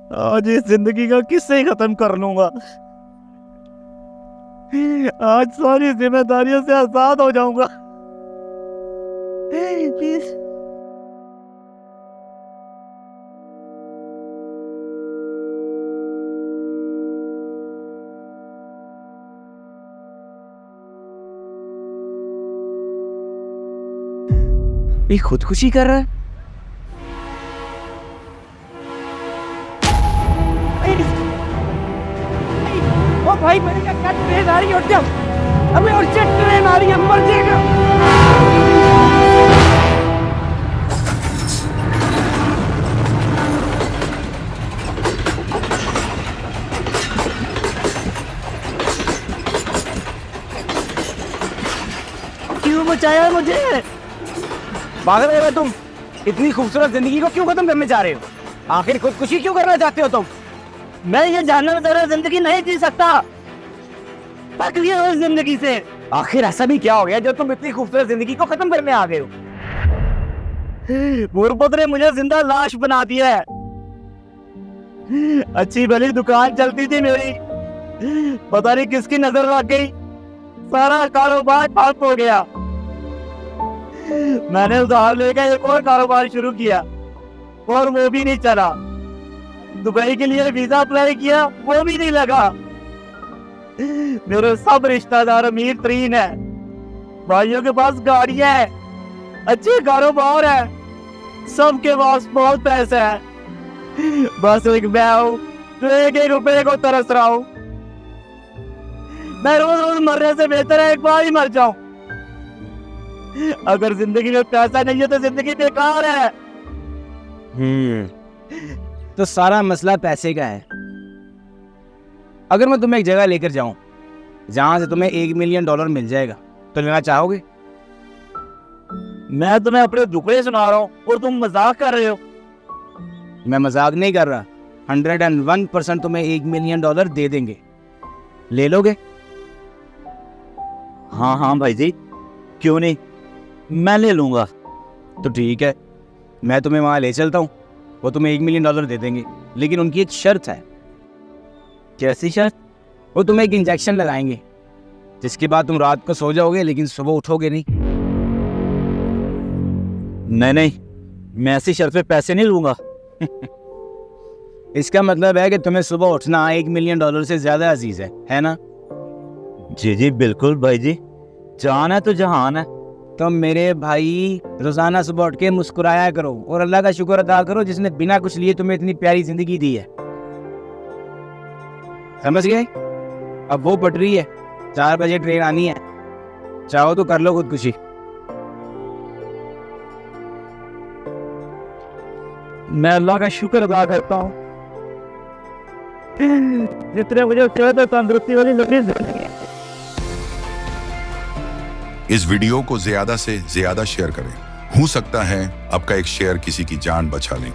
आज इस जिंदगी का किससे ही खत्म कर लूंगा। आज सारी जिम्मेदारियों से आजाद हो जाऊंगा। ये खुदकुशी कर रहा है। ओ भाई मेरे क्या ट्रेन आ रही है, उठ जाओ। अबे और ट्रेन आ रही है, मर जाएगा। क्यों बचाया मुझे? पागल है तुम? इतनी खूबसूरत जिंदगी को क्यों खत्म करने जा रहे हो? आखिर खुदकुशी क्यों करना चाहते हो तुम? मैं ये जानना जरा जिंदगी नहीं जी सकता। पक लिया उस जिंदगी से। आखिर ऐसा भी क्या हो गया जो तुम इतनी खूबसूरत जिंदगी को खत्म करने आ गए हो? गुरबत ने मुझे जिंदा लाश बना दिया है। अच्छी भली दुकान चलती थी मेरी, पता नहीं किसकी नजर लग गई, सारा कारोबार ठप हो गया। मैंने उधार लेकर एक और कारोबार शुरू किया और वो भी नहीं चला। दुबई के लिए वीजा अप्लाई किया, वो भी नहीं लगा। मेरे सब रिश्तेदार अमीर तरीन है, भाइयों के पास गाड़ियां हैं, अच्छे कारोबार है, सबके पास बहुत पैसे है। बस एक मैं हूं जो एक एक रुपए को तरस रहा हूं। मैं रोज रोज मरने से बेहतर है एक बार ही मर जाऊं। अगर जिंदगी में पैसा नहीं है तो जिंदगी बेकार है। तो सारा मसला पैसे का है। अगर मैं तुम्हें एक जगह लेकर जाऊं जहां से तुम्हें $1 मिलियन मिल जाएगा तो लेना चाहोगे? मैं तुम्हें अपने दुखड़े सुना रहा हूँ और तुम मजाक कर रहे हो। मैं मजाक नहीं कर रहा। 101% तुम्हें $1 मिलियन दे देंगे, ले लोगे? हाँ हाँ भाई जी, क्यों नहीं, मैं ले लूंगा। तो ठीक है, मैं तुम्हें वहां ले चलता हूँ। वो तुम्हें $1 मिलियन दे देंगे, लेकिन उनकी एक शर्त है। कैसी शर्त? वो तुम्हें एक इंजेक्शन लगाएंगे जिसके बाद तुम रात को सो जाओगे लेकिन सुबह उठोगे नहीं। नहीं, मैं ऐसी शर्त पे पैसे नहीं लूंगा। इसका मतलब है कि तुम्हें सुबह उठना $1 मिलियन से ज्यादा अजीज है ना? जी जी बिल्कुल भाई जी, जान है तो जहान है। तो मेरे भाई रोजाना सुबह उठ के मुस्कुराया करो और अल्लाह का शुक्र अदा करो जिसने बिना कुछ लिए तुम्हें इतनी प्यारी जिंदगी दी है। समझ गए? अब वो पटरी है, 4 बजे ट्रेन आनी है, चाहो तो कर लो खुदकुशी। मैं अल्लाह का शुक्र अदा करता हूँ जितने मुझे तंदुरुस्ती वाली जिंदगी। इस वीडियो को ज्यादा से ज्यादा शेयर करें। हो सकता है आपका एक शेयर किसी की जान बचा ले।